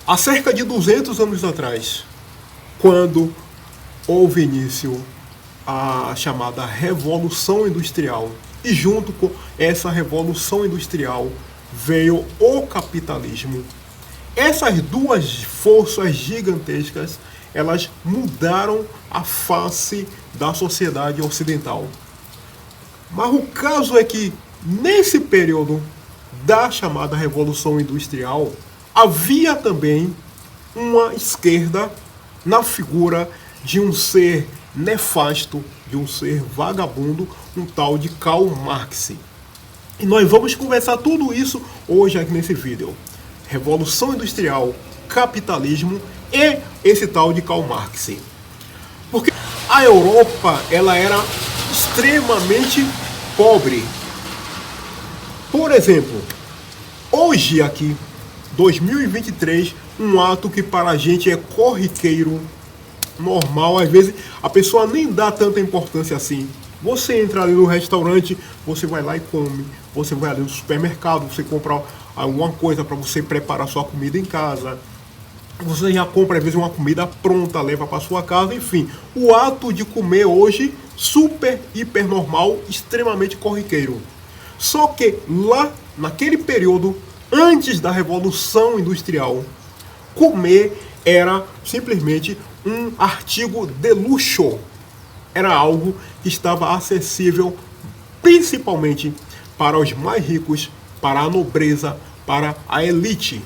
Há cerca de 200 anos atrás, quando houve início a chamada Revolução Industrial, e junto com essa Revolução Industrial veio o capitalismo. Essas duas forças gigantescas, elas mudaram a face da sociedade ocidental. Mas o caso é que, nesse período da chamada Revolução Industrial, havia também uma esquerda na figura de um ser nefasto, de um ser vagabundo, um tal de Karl Marx. E nós vamos conversar tudo isso hoje aqui nesse vídeo. Revolução Industrial, capitalismo e esse tal de Karl Marx. Porque a Europa, ela era extremamente pobre. Por exemplo, hoje aqui, 2023, um ato que para a gente é corriqueiro, normal, às vezes a pessoa nem dá tanta importância assim. Você entra ali no restaurante, você vai lá e come. Você vai ali no supermercado, você compra alguma coisa para você preparar sua comida em casa. Você já compra às vezes uma comida pronta, leva para sua casa, enfim. O ato de comer hoje, super, hiper normal, extremamente corriqueiro. Só que lá, naquele período, antes da Revolução Industrial, comer era simplesmente um artigo de luxo. Era algo que estava acessível principalmente para os mais ricos, para a nobreza, para a elite.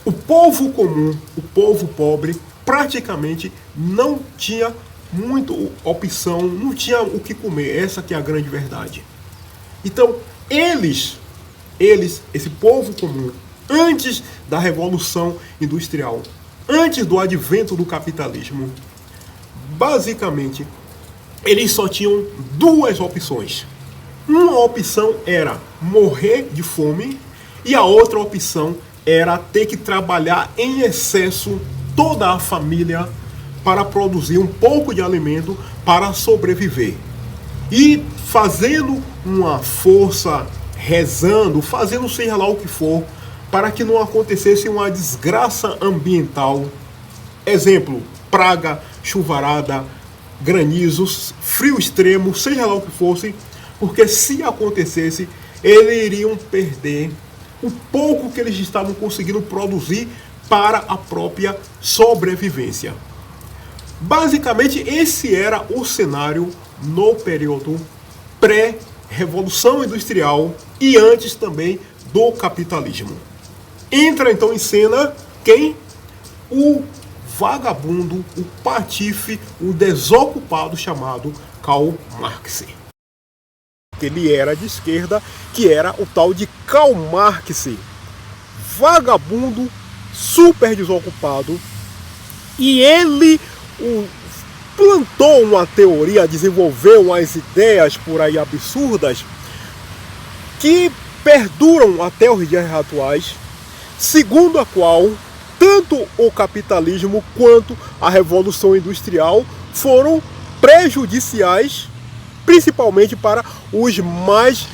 O povo comum, o povo pobre, praticamente não tinha muita opção, não tinha o que comer. Essa que é a grande verdade. Então, esse povo comum, antes da Revolução Industrial, antes do advento do capitalismo, basicamente, eles só tinham duas opções. Uma opção era morrer de fome e a outra opção era ter que trabalhar em excesso toda a família para produzir um pouco de alimento para sobreviver. E fazendo uma força, rezando, fazendo seja lá o que for, para que não acontecesse uma desgraça ambiental. Exemplo, praga, chuvarada, granizos, frio extremo, seja lá o que fosse, porque se acontecesse, eles iriam perder o pouco que eles estavam conseguindo produzir para a própria sobrevivência. Basicamente, esse era o cenário no período pré-revolução industrial e antes também do capitalismo. Entra então em cena quem? O vagabundo, o patife, o desocupado chamado Karl Marx. Ele era de esquerda, que era o tal de Karl Marx, vagabundo, super desocupado, e ele plantou uma teoria, desenvolveu umas ideias por aí absurdas que perduram até os dias atuais, segundo a qual tanto o capitalismo quanto a Revolução Industrial foram prejudiciais, principalmente para os mais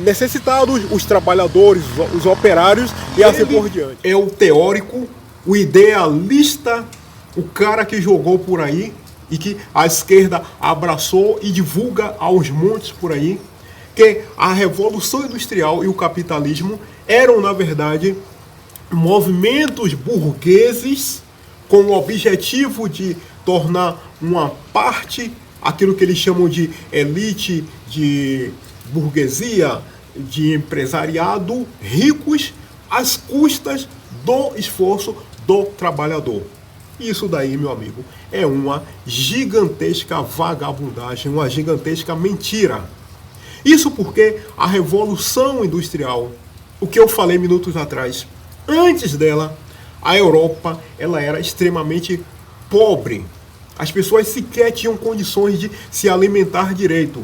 necessitados, os trabalhadores, os operários e assim por diante. É o teórico, o idealista, o cara que jogou por aí e que a esquerda abraçou e divulga aos montes por aí, que a Revolução Industrial e o capitalismo eram, na verdade, movimentos burgueses com o objetivo de tornar uma parte, aquilo que eles chamam de elite, de burguesia, de empresariado, ricos, às custas do esforço do trabalhador. Isso daí, meu amigo, é uma gigantesca vagabundagem, uma gigantesca mentira. Isso porque a Revolução Industrial, o que eu falei minutos atrás, antes dela, a Europa ela era extremamente pobre. As pessoas sequer tinham condições de se alimentar direito.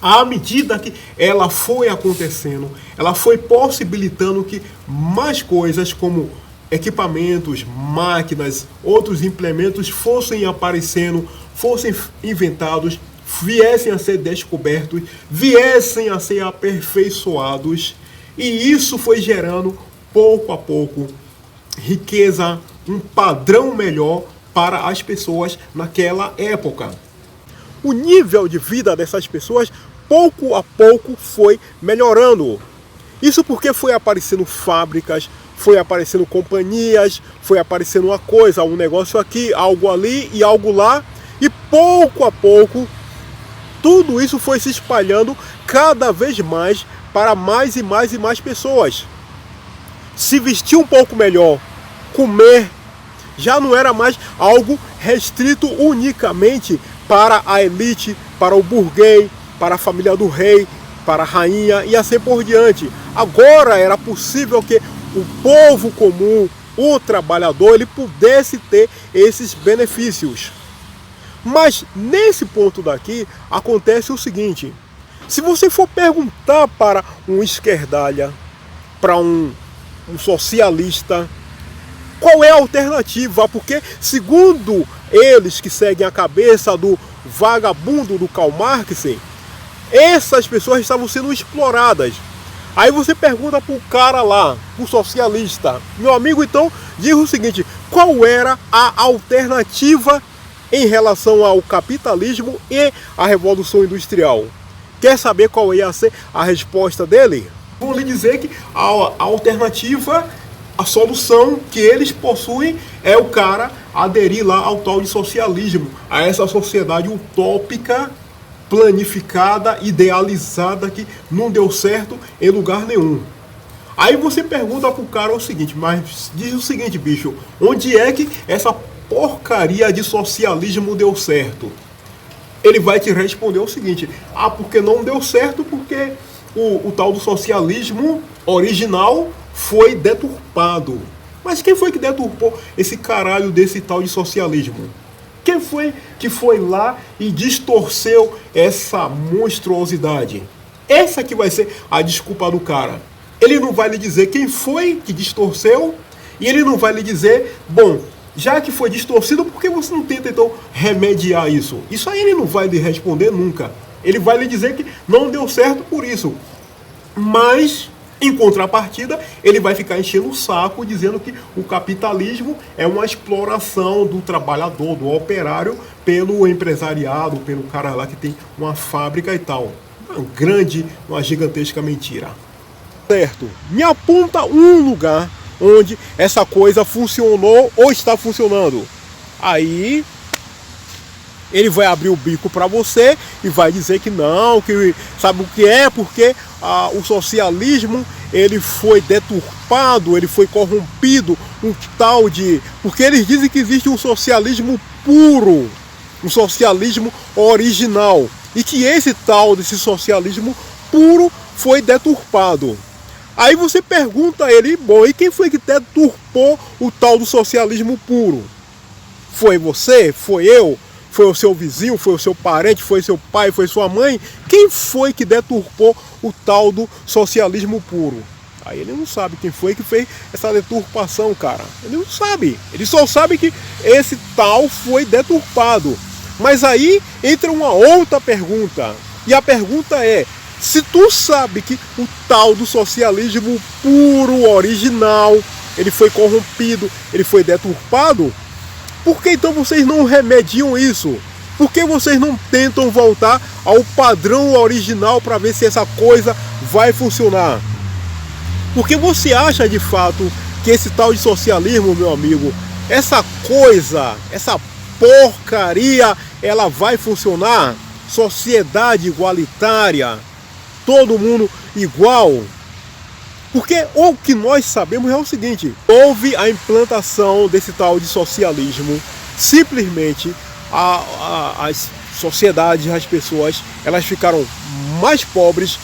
À medida que ela foi acontecendo, ela foi possibilitando que mais coisas como equipamentos, máquinas, outros implementos fossem aparecendo, fossem inventados, viessem a ser descobertos, viessem a ser aperfeiçoados. E isso foi gerando, pouco a pouco, riqueza, um padrão melhor para as pessoas naquela época. O nível de vida dessas pessoas, pouco a pouco, foi melhorando. Isso porque foi aparecendo fábricas, foi aparecendo companhias, foi aparecendo uma coisa, um negócio aqui, algo ali e algo lá. E pouco a pouco, tudo isso foi se espalhando cada vez mais para mais e mais e mais pessoas. Se vestir um pouco melhor, comer, já não era mais algo restrito unicamente para a elite, para o burguês, para a família do rei, para a rainha e assim por diante. Agora era possível que o povo comum, o trabalhador, ele pudesse ter esses benefícios. Mas nesse ponto daqui acontece o seguinte: se você for perguntar para um esquerdalha, para um socialista, qual é a alternativa? Porque, segundo eles que seguem a cabeça do vagabundo do Karl Marx, essas pessoas estavam sendo exploradas. Aí você pergunta para o cara lá, o socialista, meu amigo, então diz o seguinte: qual era a alternativa em relação ao capitalismo e à Revolução Industrial? Quer saber qual ia ser a resposta dele? Vou lhe dizer que a alternativa, a solução que eles possuem é o cara aderir lá ao tal de socialismo, a essa sociedade utópica, planificada, idealizada, que não deu certo em lugar nenhum. Aí você pergunta pro cara o seguinte: mas diz o seguinte, bicho, onde é que essa porcaria de socialismo deu certo? Ele vai te responder o seguinte: porque não deu certo porque o tal do socialismo original foi deturpado. Mas quem foi que deturpou esse caralho desse tal de socialismo? Quem foi que foi lá e distorceu essa monstruosidade? Essa que vai ser a desculpa do cara. Ele não vai lhe dizer quem foi que distorceu, e ele não vai lhe dizer, bom, já que foi distorcido, por que você não tenta então remediar isso? Isso aí ele não vai lhe responder nunca. Ele vai lhe dizer que não deu certo por isso. Mas, em contrapartida, ele vai ficar enchendo o saco dizendo que o capitalismo é uma exploração do trabalhador, do operário, pelo empresariado, pelo cara lá que tem uma fábrica e tal. Uma gigantesca mentira. Certo, me aponta um lugar onde essa coisa funcionou ou está funcionando. Aí ele vai abrir o bico para você e vai dizer que não, que sabe o que é, porque o socialismo ele foi deturpado, ele foi corrompido, um tal de... Porque eles dizem que existe um socialismo puro, um socialismo original, e que esse tal desse socialismo puro foi deturpado. Aí você pergunta a ele, bom, e quem foi que deturpou o tal do socialismo puro? Foi você? Foi eu? Foi o seu vizinho? Foi o seu parente? Foi seu pai? Foi sua mãe? Quem foi que deturpou o tal do socialismo puro? Aí ele não sabe quem foi que fez essa deturpação, cara. Ele não sabe. Ele só sabe que esse tal foi deturpado. Mas aí entra uma outra pergunta. E a pergunta é: se tu sabe que o tal do socialismo puro, original, ele foi corrompido, ele foi deturpado, por que então vocês não remediam isso? Por que vocês não tentam voltar ao padrão original para ver se essa coisa vai funcionar? Porque você acha de fato que esse tal de socialismo, meu amigo, essa coisa, essa porcaria, ela vai funcionar? Sociedade igualitária, todo mundo igual? Porque o que nós sabemos é o seguinte: houve a implantação desse tal de socialismo, simplesmente as sociedades, as pessoas, elas ficaram mais pobres,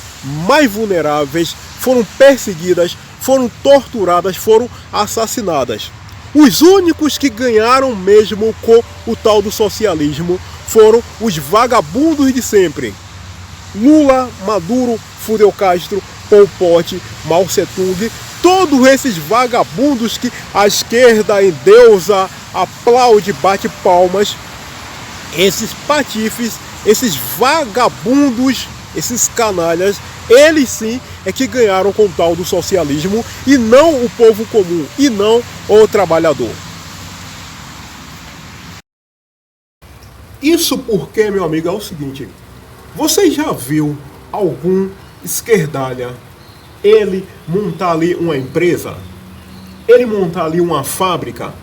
mais vulneráveis, foram perseguidas, foram torturadas, foram assassinadas. Os únicos que ganharam mesmo com o tal do socialismo foram os vagabundos de sempre. Lula, Maduro, Fidel Castro, Pol Pot, Mao Tse-tung, todos esses vagabundos que a esquerda endeusa, aplaude, bate palmas, esses patifes, esses vagabundos, esses canalhas, eles sim é que ganharam com o tal do socialismo e não o povo comum, e não o trabalhador. Isso porque, meu amigo, é o seguinte: você já viu algum esquerdalha ele montar ali uma empresa? Ele montar ali uma fábrica?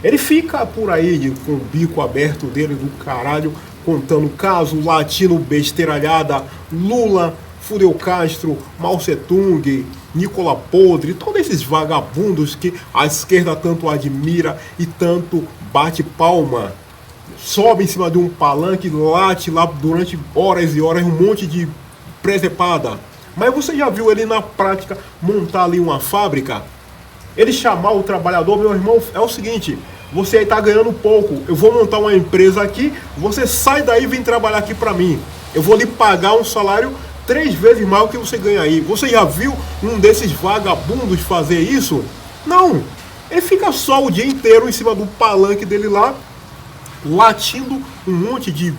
Ele fica por aí com o bico aberto dele do caralho, contando caso, latino, besteiralhada, Lula, Fidel Castro, Mao Tse-tung, Nicola Podre, todos esses vagabundos que a esquerda tanto admira e tanto bate palma. Sobe em cima de um palanque, late lá durante horas e horas um monte de presepada. Mas você já viu ele na prática montar ali uma fábrica? Ele chamar o trabalhador: meu irmão, é o seguinte, você aí tá ganhando pouco, eu vou montar uma empresa aqui, você sai daí e vem trabalhar aqui pra mim. Eu vou lhe pagar um salário 3 vezes mais do que você ganha aí. Você já viu um desses vagabundos fazer isso? Não. Ele fica só o dia inteiro em cima do palanque dele lá, latindo um monte de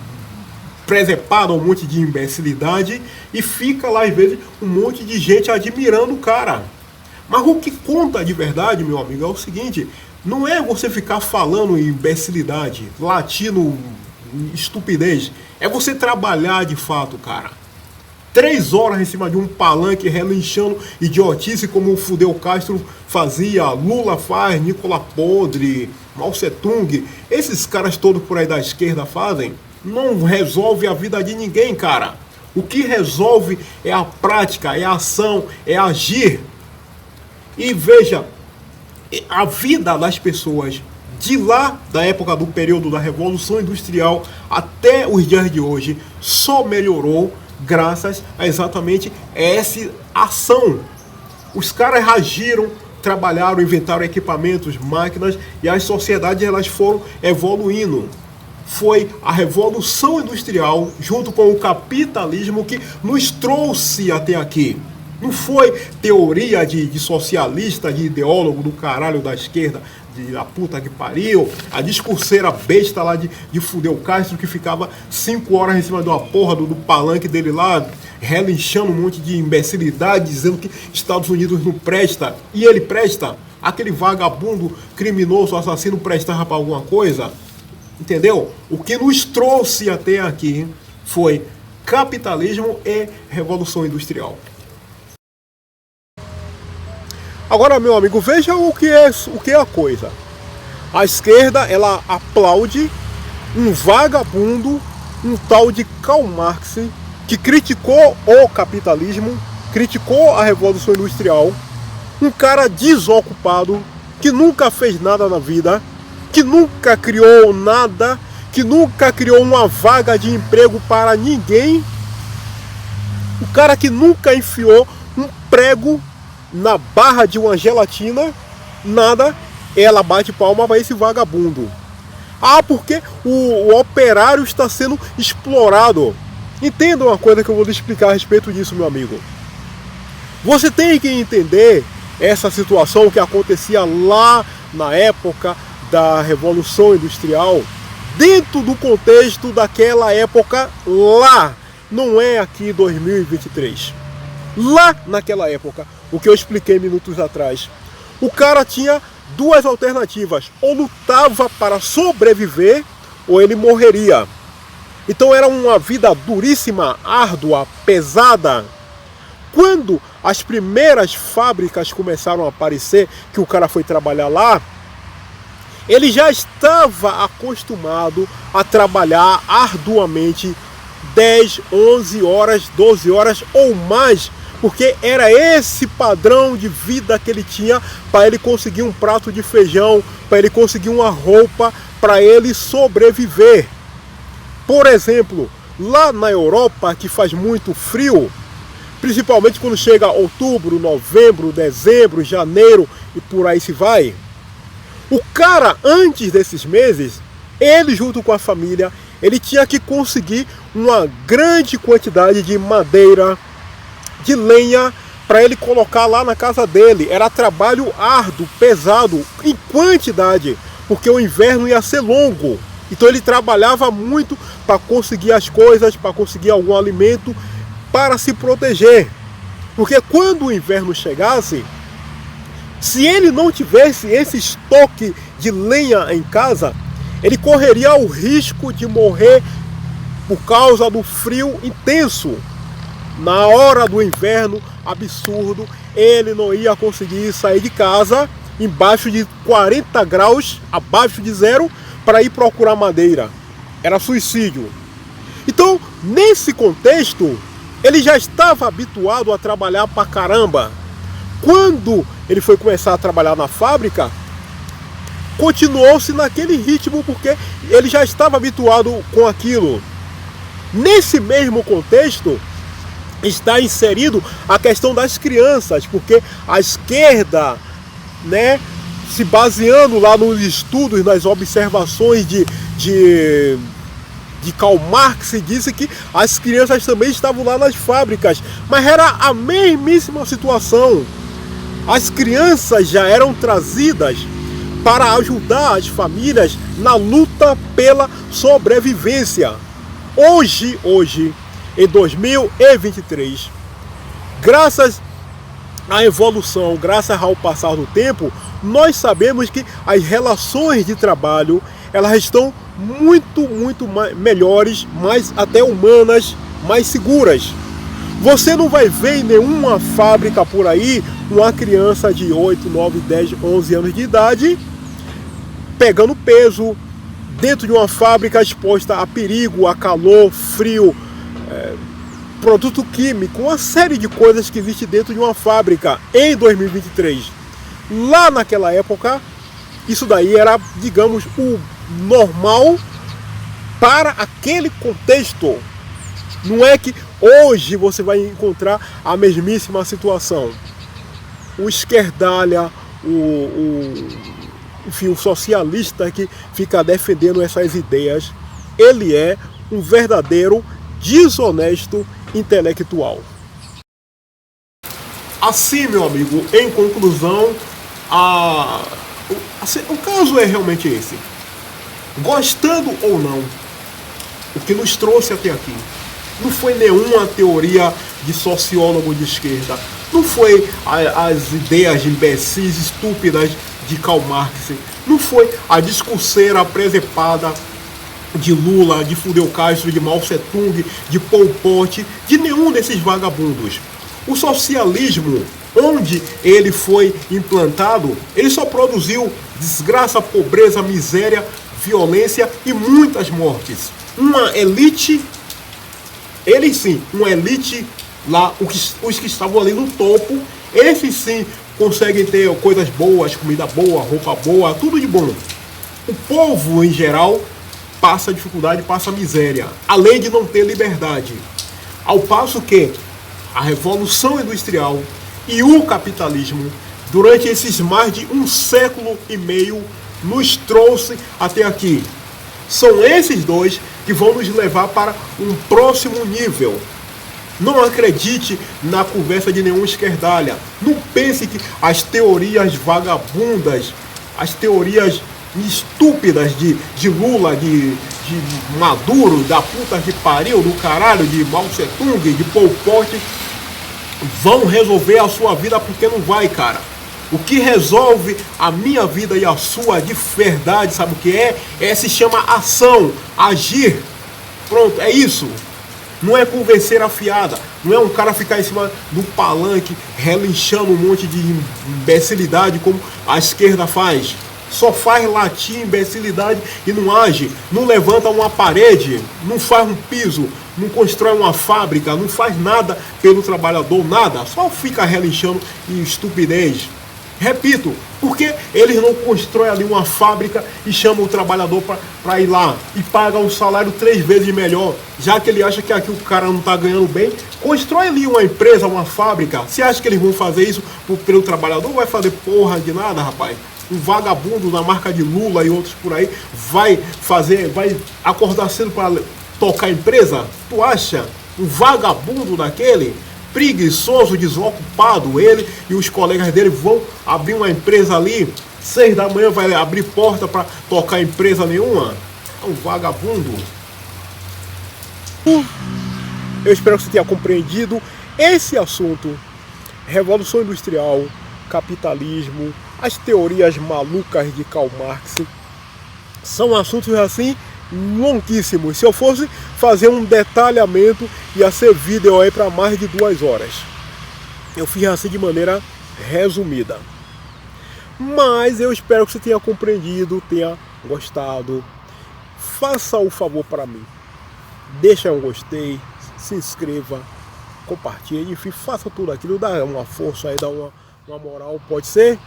presepada, um monte de imbecilidade, e fica lá às vezes um monte de gente admirando o cara. Mas o que conta de verdade, meu amigo, é o seguinte: não é você ficar falando em imbecilidade, latindo estupidez, é você trabalhar de fato, cara. 3 horas em cima de um palanque relinchando idiotice como o Fidel Castro fazia, Lula faz, Nicola Podre, Mao Tse-tung, esses caras todos por aí da esquerda fazem, não resolve a vida de ninguém, cara. O que resolve é a prática, é a ação, é agir. E veja, a vida das pessoas de lá, da época do período da Revolução Industrial até os dias de hoje, só melhorou graças a exatamente essa ação. Os caras agiram, trabalharam, inventaram equipamentos, máquinas, e as sociedades elas foram evoluindo. Foi a Revolução Industrial junto com o capitalismo que nos trouxe até aqui. Não foi teoria de socialista, de ideólogo do caralho da esquerda, da puta que pariu, a discurseira besta lá de Fidel Castro, que ficava 5 horas em cima de uma porra do palanque dele lá, relinchando um monte de imbecilidade, dizendo que Estados Unidos não presta, e ele presta. Aquele vagabundo criminoso, assassino, prestava pra alguma coisa? Entendeu? O que nos trouxe até aqui foi capitalismo e Revolução Industrial. Agora, meu amigo, veja o que é a coisa. A esquerda, ela aplaude um vagabundo, um tal de Karl Marx, que criticou o capitalismo, criticou a Revolução Industrial, um cara desocupado, que nunca fez nada na vida, que nunca criou nada, que nunca criou uma vaga de emprego para ninguém, o cara que nunca enfiou um prego na barra de uma gelatina, nada, ela bate palma para esse vagabundo. Ah, porque o operário está sendo explorado. Entenda uma coisa que eu vou lhe explicar a respeito disso, meu amigo. Você tem que entender essa situação que acontecia lá na época da Revolução Industrial, dentro do contexto daquela época lá, não é aqui 2023. Lá naquela época, o que eu expliquei minutos atrás, o cara tinha 2 alternativas: ou lutava para sobreviver, ou ele morreria. Então era uma vida duríssima, árdua, pesada. Quando as primeiras fábricas começaram a aparecer, que o cara foi trabalhar lá, ele já estava acostumado a trabalhar arduamente 10, 11 horas, 12 horas ou mais, porque era esse padrão de vida que ele tinha para ele conseguir um prato de feijão, para ele conseguir uma roupa, para ele sobreviver. Por exemplo, lá na Europa, que faz muito frio, principalmente quando chega outubro, novembro, dezembro, janeiro e por aí se vai, o cara, antes desses meses, ele junto com a família, ele tinha que conseguir uma grande quantidade de madeira, de lenha, para ele colocar lá na casa dele. Era trabalho árduo, pesado, em quantidade, porque o inverno ia ser longo. Então ele trabalhava muito para conseguir as coisas, para conseguir algum alimento, para se proteger. Porque quando o inverno chegasse, se ele não tivesse esse estoque de lenha em casa, ele correria o risco de morrer por causa do frio intenso. Na hora do inverno absurdo, ele não ia conseguir sair de casa embaixo de 40 graus, abaixo de zero, para ir procurar madeira. Era suicídio. Então, nesse contexto, ele já estava habituado a trabalhar pra caramba. Quando ele foi começar a trabalhar na fábrica, continuou-se naquele ritmo, porque ele já estava habituado com aquilo. Nesse mesmo contexto, está inserido a questão das crianças, porque a esquerda, né, se baseando lá nos estudos, nas observações de Karl Marx, disse que as crianças também estavam lá nas fábricas, mas era a mesmíssima situação. As crianças já eram trazidas para ajudar as famílias na luta pela sobrevivência. Hoje, em 2023, graças à evolução, graças ao passar do tempo, nós sabemos que as relações de trabalho, elas estão muito melhores, mais até humanas, mais seguras. Você não vai ver em nenhuma fábrica por aí uma criança de 8, 9, 10, 11 anos de idade pegando peso dentro de uma fábrica exposta a perigo, a calor, frio, produto químico, uma série de coisas que existe dentro de uma fábrica em 2023. Lá naquela época, isso daí era, digamos, o normal para aquele contexto. Não é que hoje você vai encontrar a mesmíssima situação. O esquerdalha, enfim, o socialista que fica defendendo essas ideias, ele é um verdadeiro desonesto intelectual. Assim, meu amigo, em conclusão, o caso é realmente esse. Gostando ou não, o que nos trouxe até aqui não foi nenhuma teoria de sociólogo de esquerda, não foi as ideias imbecis, estúpidas de Karl Marx, não foi a discurseira presepada de Lula, de Fidel Castro, de Mao Tse-tung, de Pol Pot, de nenhum desses vagabundos. O socialismo, onde ele foi implantado, ele só produziu desgraça, pobreza, miséria, violência e muitas mortes. Uma elite, eles sim, uma elite lá, os que estavam ali no topo, esses sim conseguem ter coisas boas, comida boa, roupa boa, tudo de bom. O povo em geral passa dificuldade, passa miséria, além de não ter liberdade. Ao passo que a Revolução Industrial e o capitalismo, durante esses mais de 1,5 séculos, nos trouxe até aqui. São esses dois que vão nos levar para um próximo nível. Não acredite na conversa de nenhum esquerdalha. Não pense que as teorias vagabundas, as teorias estúpidas de Lula, de Maduro, da puta que pariu, do caralho, de Mao Tse-tung, de Pol Pot, vão resolver a sua vida, porque não vai, cara. O que resolve a minha vida e a sua de verdade, sabe o que é? Se chama ação, agir. Pronto, é isso. Não é convencer a fiada, não é um cara ficar em cima do palanque relinchando um monte de imbecilidade como a esquerda faz. Só faz latim, imbecilidade e não age, não levanta uma parede, não faz um piso, não constrói uma fábrica, não faz nada pelo trabalhador, nada, só fica relinchando em estupidez. Repito, porque eles não constroem ali uma fábrica e chamam o trabalhador para ir lá e pagam um salário 3 vezes melhor, já que ele acha que aqui o cara não está ganhando bem? Constrói ali uma empresa, uma fábrica. Você acha que eles vão fazer isso pelo trabalhador? Não vai fazer porra de nada, rapaz. Um vagabundo da marca de Lula e outros por aí vai acordar cedo para tocar a empresa? Tu acha? Um vagabundo daquele? Preguiçoso, desocupado, ele e os colegas dele vão abrir uma empresa ali, 6 da manhã vai abrir porta para tocar empresa nenhuma? É um vagabundo. Eu espero que você tenha compreendido esse assunto. Revolução Industrial, capitalismo, as teorias malucas de Karl Marx. São assuntos assim longuíssimos. Se eu fosse fazer um detalhamento, ia ser vídeo aí para mais de 2 horas. Eu fiz assim de maneira resumida. Mas eu espero que você tenha compreendido, tenha gostado. Faça o favor para mim. Deixa um gostei, se inscreva, compartilhe, enfim, faça tudo aquilo, dá uma força aí, dá uma moral, pode ser?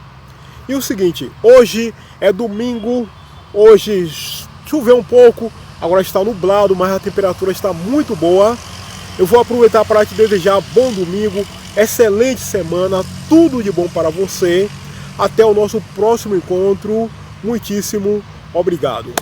E o seguinte, hoje é domingo, hoje choveu um pouco, agora está nublado, mas a temperatura está muito boa. Eu vou aproveitar para te desejar bom domingo, excelente semana, tudo de bom para você. Até o nosso próximo encontro. Muitíssimo obrigado.